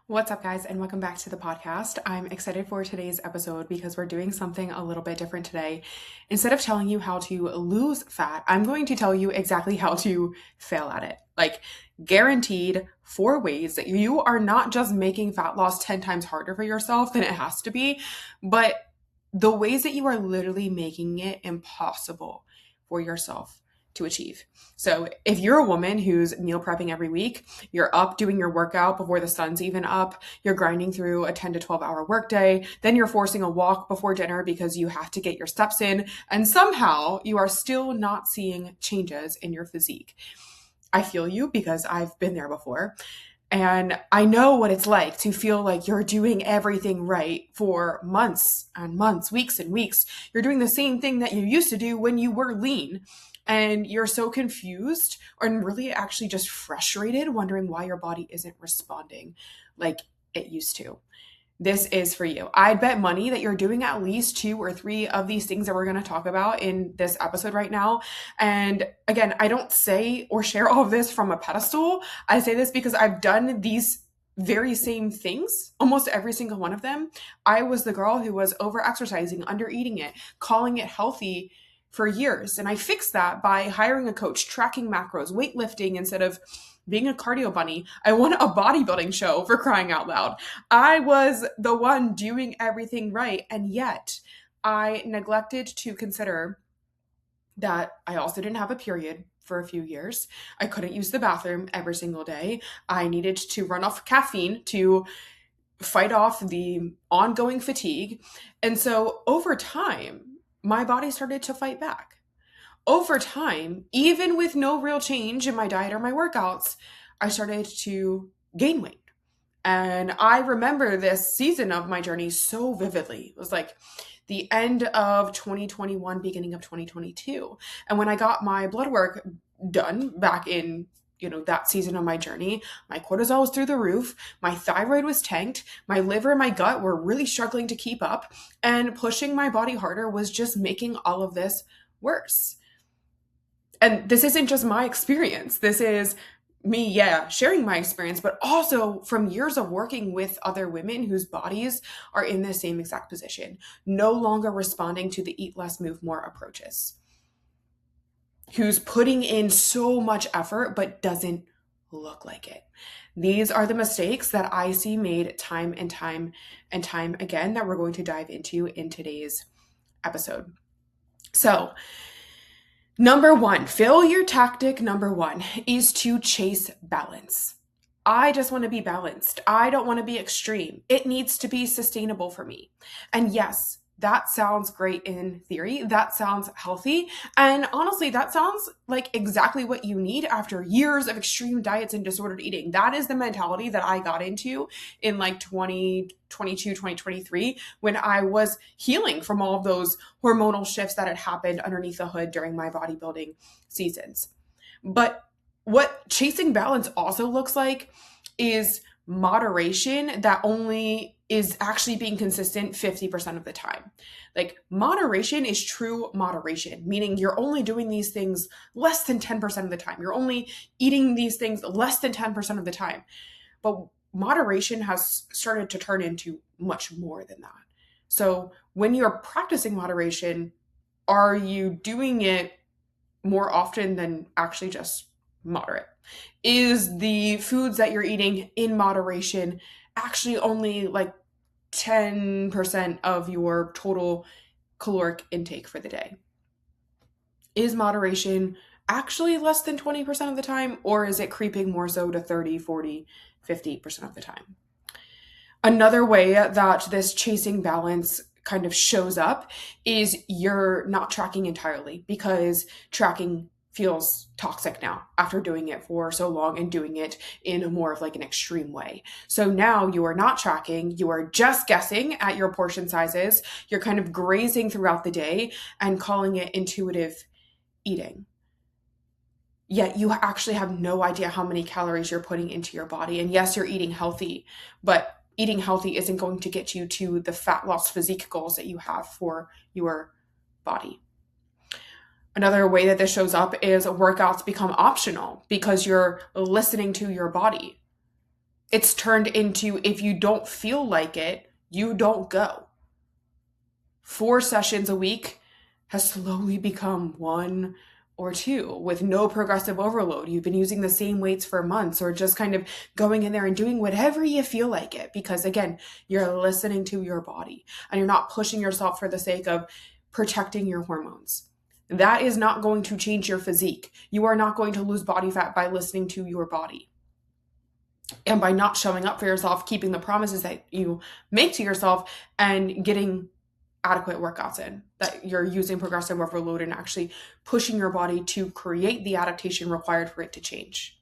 What's up, guys, and welcome back to the podcast. I'm excited for today's episode because we're doing something a little bit different today. Instead of telling you how to lose fat, I'm going to tell you exactly how to fail at it. Like, guaranteed 4 ways that you are not just making fat loss 10 times harder for yourself than it has to be, but the ways that you are literally making it impossible for yourself to achieve. So if you're a woman who's meal prepping every week, you're up doing your workout before the sun's even up, you're grinding through a 10 to 12 hour workday, then you're forcing a walk before dinner because you have to get your steps in, and somehow you are still not seeing changes in your physique. I feel you because I've been there before. And I know what it's like to feel like you're doing everything right for months and months, weeks and weeks. You're doing the same thing that you used to do when you were lean. And you're so confused and really actually just frustrated, wondering why your body isn't responding like it used to. This is for you. I'd bet money that you're doing at least 2 or 3 of these things that we're going to talk about in this episode right now. And again, I don't say or share all of this from a pedestal. I say this because I've done these very same things, almost every single one of them. I was the girl who was over exercising, under eating it, calling it healthy for years. And I fixed that by hiring a coach, tracking macros, weightlifting instead of being a cardio bunny. I won a bodybuilding show, for crying out loud. I was the one doing everything right. And yet I neglected to consider that I also didn't have a period for a few years. I couldn't use the bathroom every single day. I needed to run off caffeine to fight off the ongoing fatigue. And so over time, my body started to fight back. Over time, even with no real change in my diet or my workouts, I started to gain weight. And I remember this season of my journey so vividly. It was like the end of 2021, beginning of 2022. And when I got my blood work done back in that season of my journey, my cortisol was through the roof, my thyroid was tanked, my liver and my gut were really struggling to keep up, and pushing my body harder was just making all of this worse. And this isn't just my experience. This is me, sharing my experience, but also from years of working with other women whose bodies are in the same exact position, no longer responding to the eat less, move more approaches, who's putting in so much effort but doesn't look like it. These are the mistakes that I see made time and time and time again that we're going to dive into in today's episode. So, failure tactic number one is to chase balance. I just want to be balanced. I don't want to be extreme. It needs to be sustainable for me. And yes, that sounds great in theory. That sounds healthy. And honestly, that sounds like exactly what you need after years of extreme diets and disordered eating. That is the mentality that I got into in like 2022, 2023, when I was healing from all of those hormonal shifts that had happened underneath the hood during my bodybuilding seasons. But what chasing balance also looks like is moderation that only is actually being consistent 50% of the time. Like, moderation is true moderation, meaning you're only doing these things less than 10% of the time. You're only eating these things less than 10% of the time. But moderation has started to turn into much more than that. So when you're practicing moderation, are you doing it more often than actually just moderate? Is the foods that you're eating in moderation actually only like 10% of your total caloric intake for the day? Is moderation actually less than 20% of the time, or is it creeping more so to 30, 40, 50% of the time? Another way that this chasing balance kind of shows up is you're not tracking entirely, because tracking feels toxic now after doing it for so long and doing it in a more of like an extreme way. So now you are not tracking, you are just guessing at your portion sizes, you're kind of grazing throughout the day and calling it intuitive eating. Yet you actually have no idea how many calories you're putting into your body. And yes, you're eating healthy, but eating healthy isn't going to get you to the fat loss physique goals that you have for your body. Another way that this shows up is workouts become optional because you're listening to your body. It's turned into, if you don't feel like it, you don't go. 4 sessions a week has slowly become 1 or 2 with no progressive overload. You've been using the same weights for months, or just kind of going in there and doing whatever you feel like it. Because again, you're listening to your body and you're not pushing yourself for the sake of protecting your hormones. That is not going to change your physique. You are not going to lose body fat by listening to your body. And by not showing up for yourself, keeping the promises that you make to yourself, and getting adequate workouts in, that you're using progressive overload and actually pushing your body to create the adaptation required for it to change.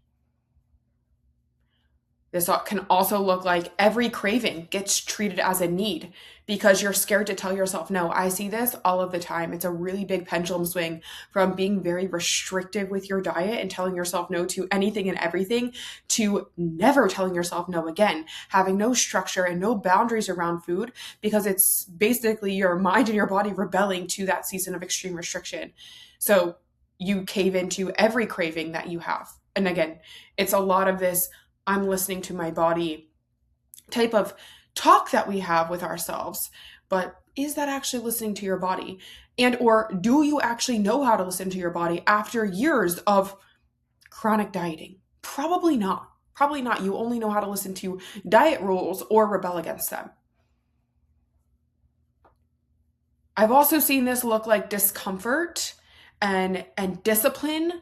This can also look like every craving gets treated as a need because you're scared to tell yourself no. I see this all of the time. It's a really big pendulum swing from being very restrictive with your diet and telling yourself no to anything and everything, to never telling yourself no again, having no structure and no boundaries around food, because it's basically your mind and your body rebelling to that season of extreme restriction. So you cave into every craving that you have. And again, it's a lot of this I'm listening to my body type of talk that we have with ourselves. But is that actually listening to your body? And or do you actually know how to listen to your body after years of chronic dieting? Probably not. Probably not. You only know how to listen to diet rules or rebel against them. I've also seen this look like discomfort and discipline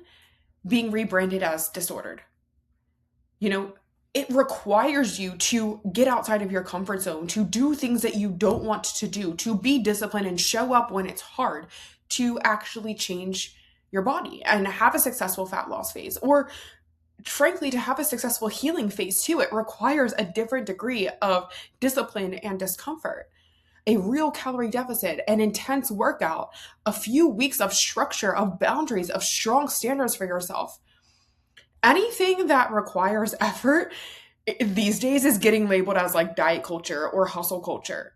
being rebranded as disordered. It requires you to get outside of your comfort zone, to do things that you don't want to do, to be disciplined and show up when it's hard, to actually change your body and have a successful fat loss phase, or frankly, to have a successful healing phase too. It requires a different degree of discipline and discomfort. A real calorie deficit, an intense workout, a few weeks of structure, of boundaries, of strong standards for yourself. Anything that requires effort these days is getting labeled as like diet culture or hustle culture.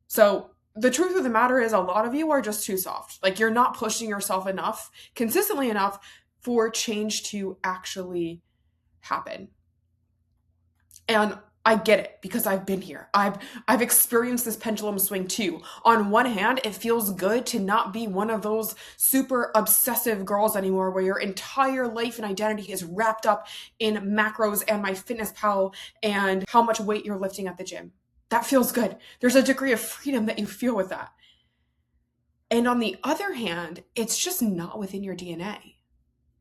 So the truth of the matter is, a lot of you are just too soft. Like, you're not pushing yourself enough, consistently enough, for change to actually happen. And I get it, because I've been here. I've experienced this pendulum swing too. On one hand, it feels good to not be one of those super obsessive girls anymore where your entire life and identity is wrapped up in macros and MyFitnessPal and how much weight you're lifting at the gym. That feels good. There's a degree of freedom that you feel with that. And on the other hand, it's just not within your DNA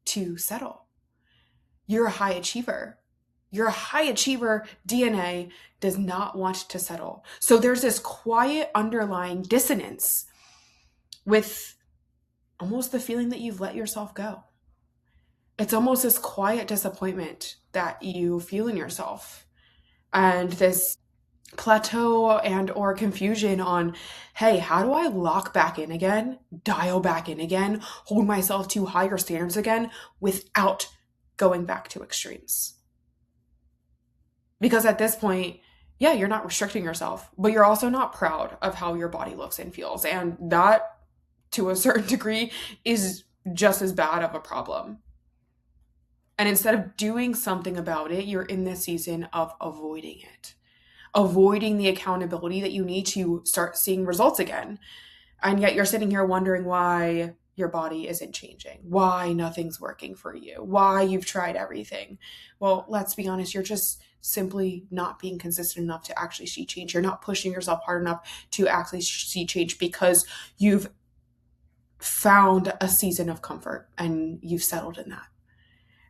to settle. You're a high achiever. Your high achiever DNA does not want to settle. So there's this quiet underlying dissonance with almost the feeling that you've let yourself go. It's almost this quiet disappointment that you feel in yourself, and this plateau and or confusion on, hey, how do I lock back in again, dial back in again, hold myself to higher standards again without going back to extremes? Because at this point, yeah, you're not restricting yourself, but you're also not proud of how your body looks and feels. And that, to a certain degree, is just as bad of a problem. And instead of doing something about it, you're in this season of avoiding it, avoiding the accountability that you need to start seeing results again. And yet you're sitting here wondering why your body isn't changing, why nothing's working for you, why you've tried everything. Well, let's be honest, you're just simply not being consistent enough to actually see change. You're not pushing yourself hard enough to actually see change because you've found a season of comfort and you've settled in that.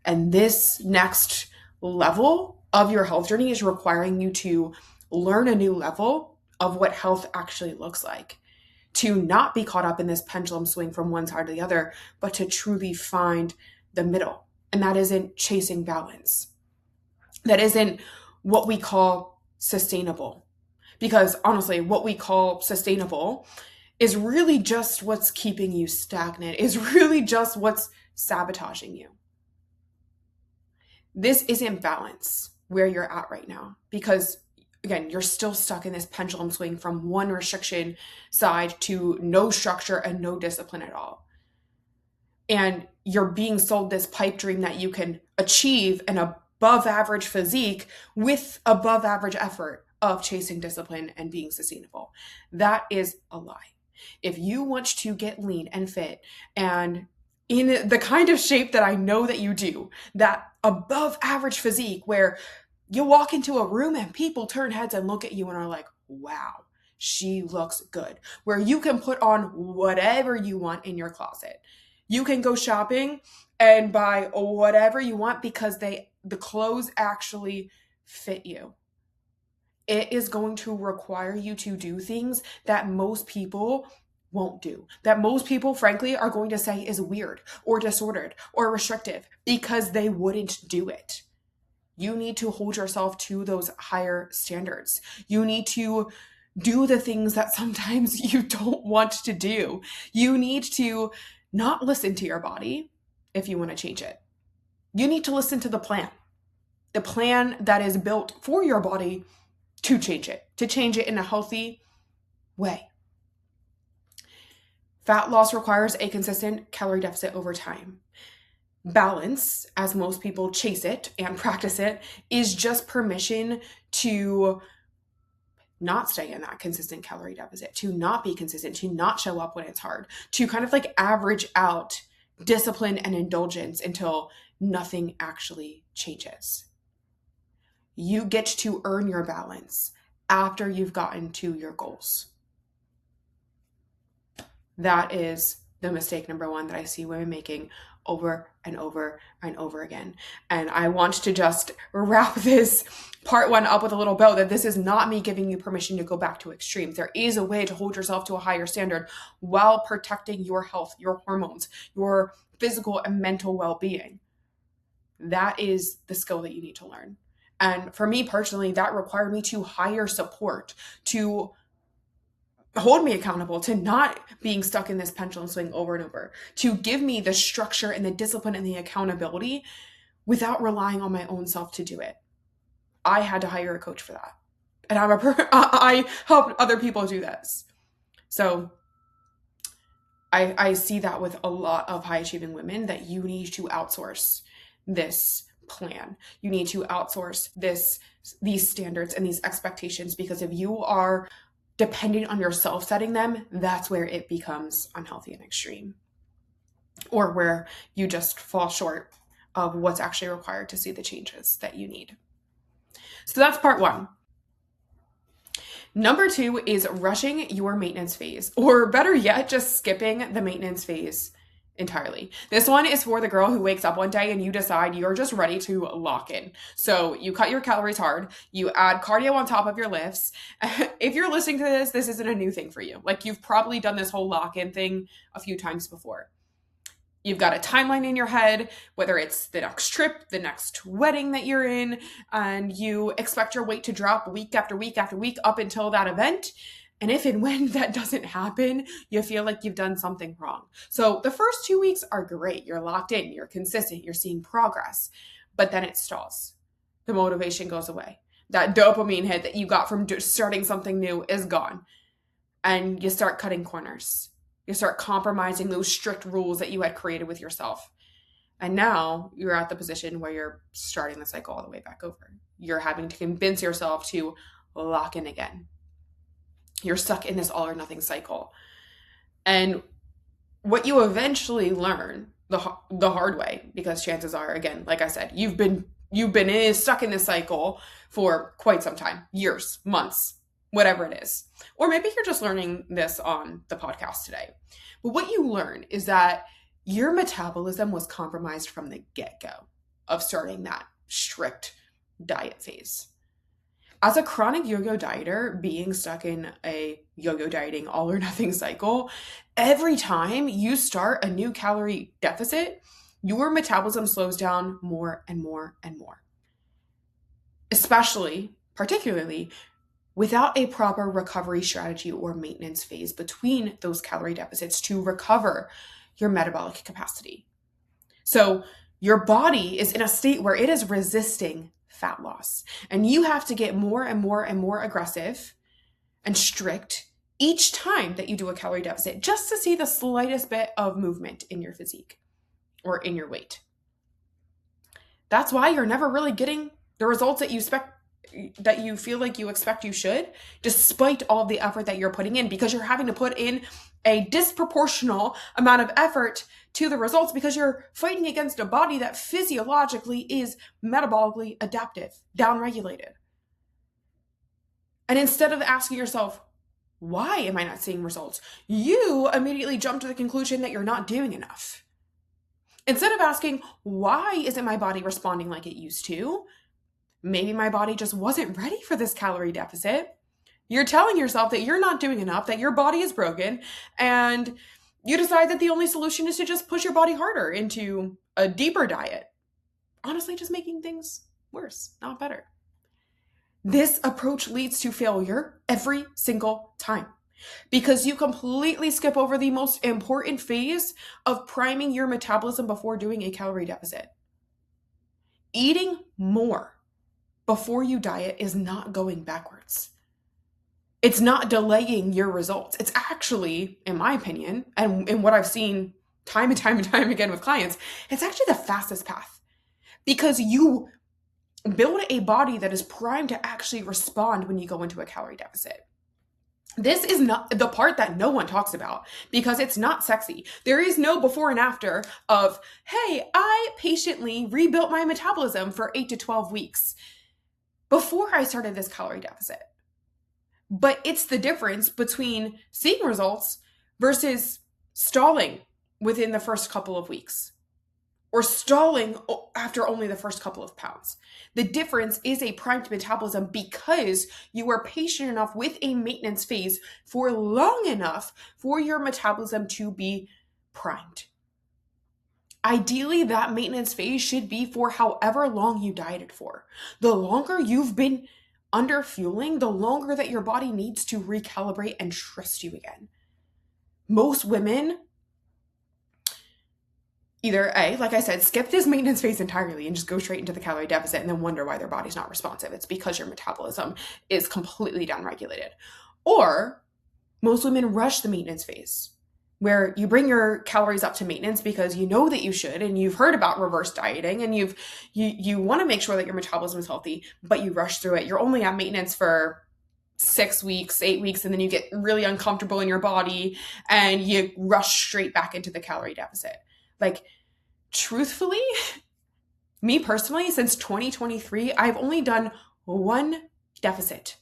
And this next level of your health journey is requiring you to learn a new level of what health actually looks like, to not be caught up in this pendulum swing from one side to the other, but to truly find the middle. And that isn't chasing balance. That isn't what we call sustainable. Because honestly, what we call sustainable is really just what's keeping you stagnant, is really just what's sabotaging you. This isn't balance where you're at right now, because again, you're still stuck in this pendulum swing from one restriction side to no structure and no discipline at all. And you're being sold this pipe dream that you can achieve an above average physique with above average effort of chasing discipline and being sustainable. That is a lie. If you want to get lean and fit and in the kind of shape that I know that you do, that above average physique where you walk into a room and people turn heads and look at you and are like, wow, she looks good. Where you can put on whatever you want in your closet. You can go shopping and buy whatever you want because the clothes actually fit you. It is going to require you to do things that most people won't do, that most people, frankly, are going to say is weird or disordered or restrictive because they wouldn't do it. You need to hold yourself to those higher standards. You need to do the things that sometimes you don't want to do. You need to not listen to your body if you want to change it. You need to listen to the plan that is built for your body to change it in a healthy way. Fat loss requires a consistent calorie deficit over time. Balance, as most people chase it and practice it, is just permission to not stay in that consistent calorie deficit, to not be consistent, to not show up when it's hard, to kind of like average out discipline and indulgence until nothing actually changes. You get to earn your balance after you've gotten to your goals. That is the mistake number one that I see women making over and over and over again. And I want to just wrap this part one up with a little bow that this is not me giving you permission to go back to extremes. There is a way to hold yourself to a higher standard while protecting your health, your hormones, your physical and mental well-being. That is the skill that you need to learn. And for me personally, that required me to hire support, to hold me accountable, to not being stuck in this pendulum swing over and over, to give me the structure and the discipline and the accountability without relying on my own self to do it. I had to hire a coach for that. And I helped other people do this. So I see that with a lot of high achieving women, that you need to outsource this plan. You need to outsource these standards and these expectations, because if you are dependent on yourself setting them, that's where it becomes unhealthy and extreme, or where you just fall short of what's actually required to see the changes that you need. So that's part one. Number two is rushing your maintenance phase, or better yet, just skipping the maintenance phase entirely. This one is for the girl who wakes up one day and you decide you're just ready to lock in. So you cut your calories hard, you add cardio on top of your lifts. If you're listening to this, this isn't a new thing for you. Like, you've probably done this whole lock-in thing a few times before. You've got a timeline in your head, whether it's the next trip, the next wedding that you're in, and you expect your weight to drop week after week after week up until that event. And if and when that doesn't happen, you feel like you've done something wrong. So the first 2 weeks are great. You're locked in, you're consistent, you're seeing progress, but then it stalls. The motivation goes away. That dopamine hit that you got from starting something new is gone. And you start cutting corners. You start compromising those strict rules that you had created with yourself. And now you're at the position where you're starting the cycle all the way back over. You're having to convince yourself to lock in again. You're stuck in this all or nothing cycle. And what you eventually learn the hard way, because chances are, again, like I said, you've been stuck in this cycle for quite some time, years, months, whatever it is. Or maybe you're just learning this on the podcast today. But what you learn is that your metabolism was compromised from the get-go of starting that strict diet phase. As a chronic yo-yo dieter, being stuck in a yo-yo dieting all or nothing cycle, every time you start a new calorie deficit, your metabolism slows down more and more and more. Particularly, without a proper recovery strategy or maintenance phase between those calorie deficits to recover your metabolic capacity. So your body is in a state where it is resisting fat loss. And you have to get more and more and more aggressive and strict each time that you do a calorie deficit, just to see the slightest bit of movement in your physique or in your weight. That's why you're never really getting the results that you feel like you expect you should, despite all the effort that you're putting in, because you're having to put in a disproportional amount of effort to the results because you're fighting against a body that physiologically is metabolically adaptive, downregulated. And instead of asking yourself, why am I not seeing results? You immediately jump to the conclusion that you're not doing enough. Instead of asking, why isn't my body responding like it used to? Maybe my body just wasn't ready for this calorie deficit. You're telling yourself that you're not doing enough, that your body is broken, and you decide that the only solution is to just push your body harder into a deeper diet. Honestly, just making things worse, not better. This approach leads to failure every single time because you completely skip over the most important phase of priming your metabolism before doing a calorie deficit. Eating more before you diet is not going backwards. It's not delaying your results. It's actually, in my opinion, and in what I've seen time and time and time again with clients, it's actually the fastest path because you build a body that is primed to actually respond when you go into a calorie deficit. This is not the part that no one talks about because it's not sexy. There is no before and after of, hey, I patiently rebuilt my metabolism for 8 to 12 weeks before I started this calorie deficit. But it's the difference between seeing results versus stalling within the first couple of weeks or stalling after only the first couple of pounds. The difference is a primed metabolism because you were patient enough with a maintenance phase for long enough for your metabolism to be primed. Ideally, that maintenance phase should be for however long you dieted for. The longer you've been under fueling, the longer that your body needs to recalibrate and trust you again. Most women either A, like I said, skip this maintenance phase entirely and just go straight into the calorie deficit and then wonder why their body's not responsive. It's because your metabolism is completely downregulated. Or most women rush the maintenance phase where you bring your calories up to maintenance because you know that you should and you've heard about reverse dieting and you want to make sure that your metabolism is healthy, but you rush through it. You're only at maintenance for 6 weeks, 8 weeks, and then you get really uncomfortable in your body and you rush straight back into the calorie deficit. Like, truthfully, me personally, since 2023, I've only done one deficit.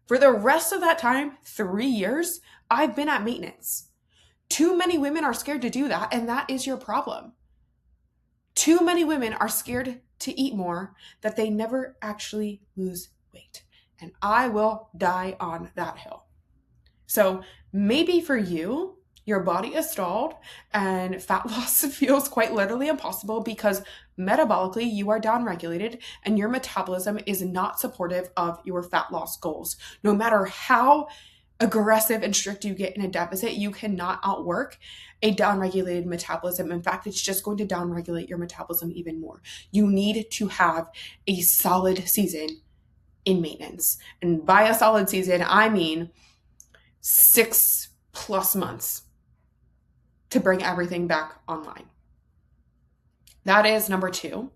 For the rest of that time, 3 years, I've been at maintenance. Too many women are scared to do that, and that is your problem. Too many women are scared to eat more that they never actually lose weight. And I will die on that hill. So maybe for you, your body is stalled and fat loss feels quite literally impossible because metabolically you are downregulated and your metabolism is not supportive of your fat loss goals. No matter how aggressive and strict you get in a deficit, you cannot outwork a downregulated metabolism. In fact, it's just going to downregulate your metabolism even more. You need to have a solid season in maintenance. And by a solid season, I mean 6+ months to bring everything back online. That is number 2.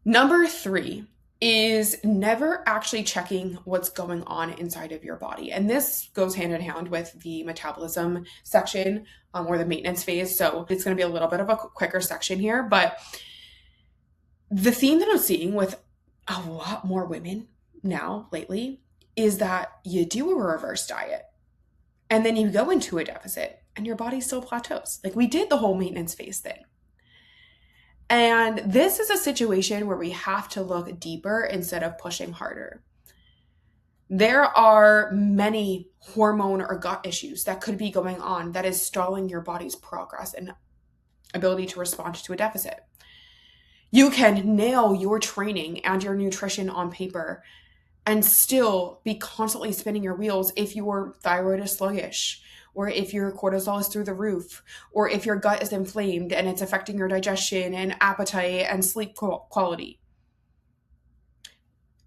Number 3 is never actually checking what's going on inside of your body. And this goes hand in hand with the metabolism section or the maintenance phase. So it's going to be a little bit of a quicker section here. But the theme that I'm seeing with a lot more women now lately is that you do a reverse diet and then you go into a deficit and your body still plateaus. Like, we did the whole maintenance phase thing. And this is a situation where we have to look deeper instead of pushing harder. There are many hormone or gut issues that could be going on that is stalling your body's progress and ability to respond to a deficit. You can nail your training and your nutrition on paper and still be constantly spinning your wheels if your thyroid is sluggish, or if your cortisol is through the roof, or if your gut is inflamed and it's affecting your digestion and appetite and sleep quality.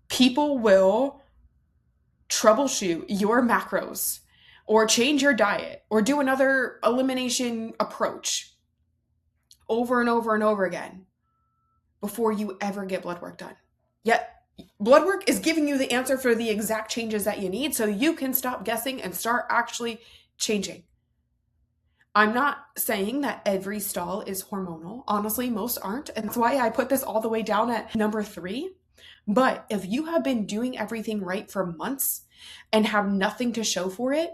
People will troubleshoot your macros or change your diet or do another elimination approach over and over and over again before you ever get blood work done. Yet blood work is giving you the answer for the exact changes that you need so you can stop guessing and start actually changing. I'm not saying that every stall is hormonal. Honestly, most aren't. And that's why I put this all the way down at number 3. But if you have been doing everything right for months and have nothing to show for it,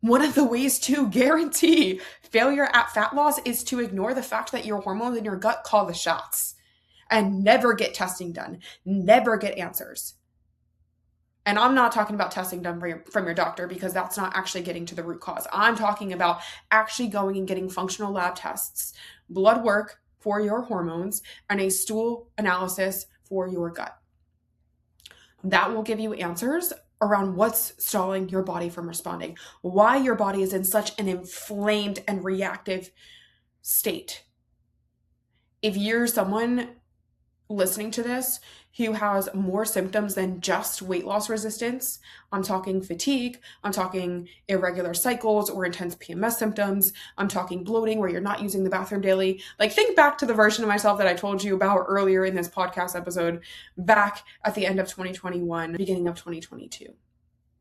one of the ways to guarantee failure at fat loss is to ignore the fact that your hormones in your gut call the shots and never get testing done, never get answers. And I'm not talking about testing done from your doctor because that's not actually getting to the root cause. I'm talking about actually going and getting functional lab tests, blood work for your hormones, and a stool analysis for your gut. That will give you answers around what's stalling your body from responding, why your body is in such an inflamed and reactive state. If you're someone listening to this who has more symptoms than just weight loss resistance, I'm talking fatigue, I'm talking irregular cycles or intense PMS symptoms, I'm talking bloating where you're not using the bathroom daily. Like, think back to the version of myself that I told you about earlier in this podcast episode, back at the end of 2021, beginning of 2022.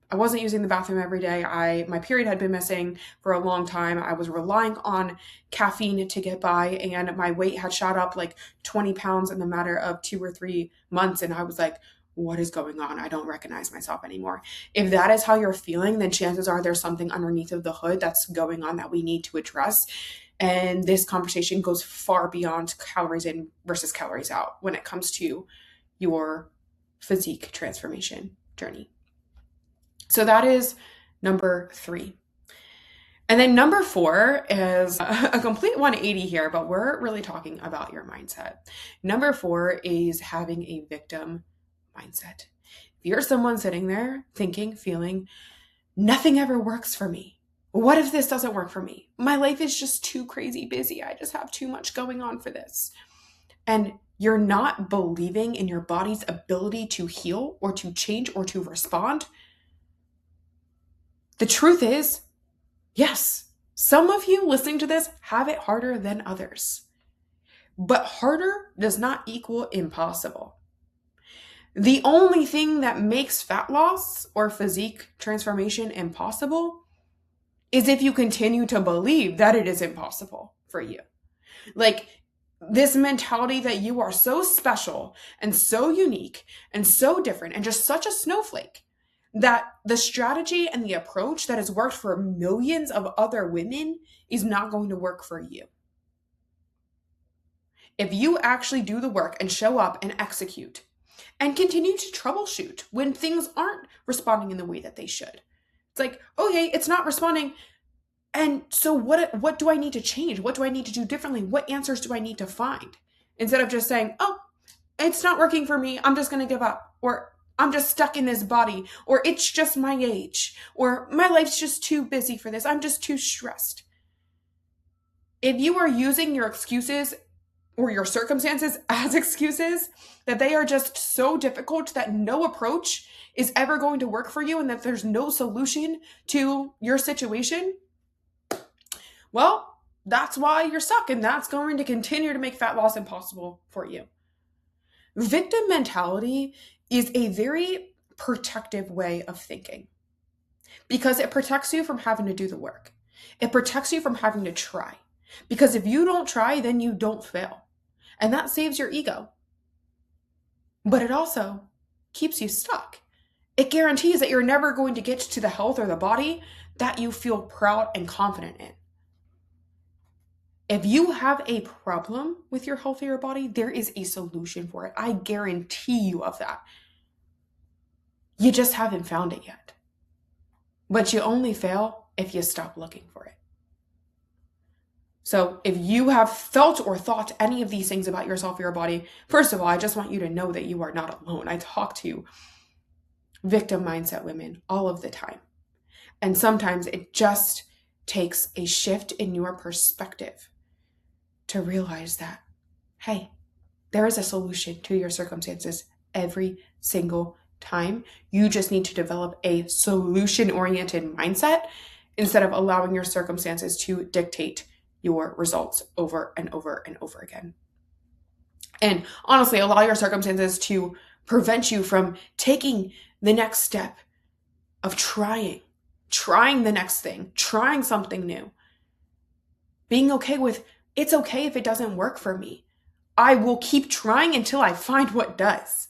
I wasn't using the bathroom every day. My period had been missing for a long time. I was relying on caffeine to get by, and my weight had shot up like 20 pounds in the matter of 2 or 3 months. And I was like, what is going on? I don't recognize myself anymore. If that is how you're feeling, then chances are there's something underneath of the hood that's going on that we need to address. And this conversation goes far beyond calories in versus calories out when it comes to your physique transformation journey. So that is number 3. And then number 4 is a complete 180 here, but we're really talking about your mindset. Number 4 is having a victim mindset. If you're someone sitting there thinking, feeling, nothing ever works for me. What if this doesn't work for me? My life is just too crazy busy. I just have too much going on for this. And you're not believing in your body's ability to heal or to change or to respond. The truth is, yes, some of you listening to this have it harder than others. But harder does not equal impossible. The only thing that makes fat loss or physique transformation impossible is if you continue to believe that it is impossible for you. Like, this mentality that you are so special and so unique and so different and just such a snowflake that the strategy and the approach that has worked for millions of other women is not going to work for you. If you actually do the work and show up and execute and continue to troubleshoot when things aren't responding in the way that they should. It's like, okay, it's not responding. And so what do I need to change? What do I need to do differently? What answers do I need to find? Instead of just saying, oh, it's not working for me, I'm just going to give up. Or I'm just stuck in this body, or it's just my age, or my life's just too busy for this. I'm just too stressed. If you are using your excuses or your circumstances as excuses, that they are just so difficult that no approach is ever going to work for you and that there's no solution to your situation, well, that's why you're stuck, and that's going to continue to make fat loss impossible for you. Victim mentality is a very protective way of thinking because it protects you from having to do the work. It protects you from having to try, because if you don't try, then you don't fail. And that saves your ego. But it also keeps you stuck. It guarantees that you're never going to get to the health or the body that you feel proud and confident in. If you have a problem with your healthier body, there is a solution for it. I guarantee you of that. You just haven't found it yet. But you only fail if you stop looking for it. So if you have felt or thought any of these things about yourself or your body, first of all, I just want you to know that you are not alone. I talk to victim mindset women all of the time. And sometimes it just takes a shift in your perspective to realize that, hey, there is a solution to your circumstances every single time. You just need to develop a solution-oriented mindset instead of allowing your circumstances to dictate your results over and over and over again. And honestly, allow your circumstances to prevent you from taking the next step of trying the next thing, trying something new, being okay with it's okay if it doesn't work for me. I will keep trying until I find what does.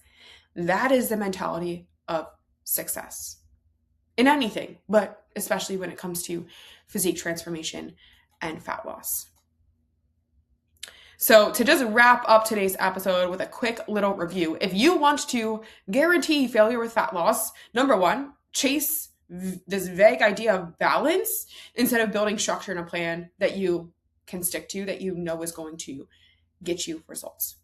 That is the mentality of success in anything, but especially when it comes to physique transformation and fat loss. So, to just wrap up today's episode with a quick little review, if you want to guarantee failure with fat loss, number one, chase this vague idea of balance instead of building structure in a plan that you can stick to, that you know is going to get you results.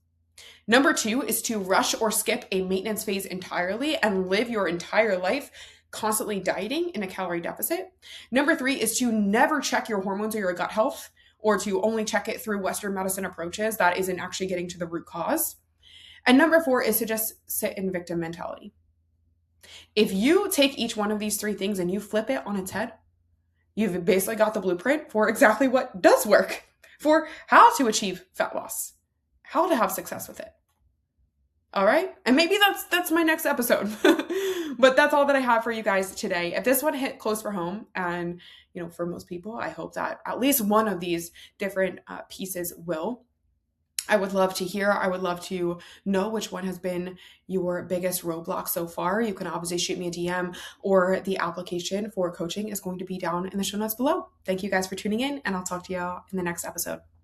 Number two is to rush or skip a maintenance phase entirely and live your entire life constantly dieting in a calorie deficit. Number three is to never check your hormones or your gut health, or to only check it through Western medicine approaches that isn't actually getting to the root cause. And number four is to just sit in victim mentality. If you take each one of these three things and you flip it on its head, you've basically got the blueprint for exactly what does work, for how to achieve fat loss, how to have success with it. All right? And maybe that's my next episode. But that's all that I have for you guys today. If this one hit close for home, and for most people, I hope that at least one of these different pieces will. I would love to hear. I would love to know which one has been your biggest roadblock so far. You can obviously shoot me a DM, or the application for coaching is going to be down in the show notes below. Thank you guys for tuning in, and I'll talk to you in the next episode.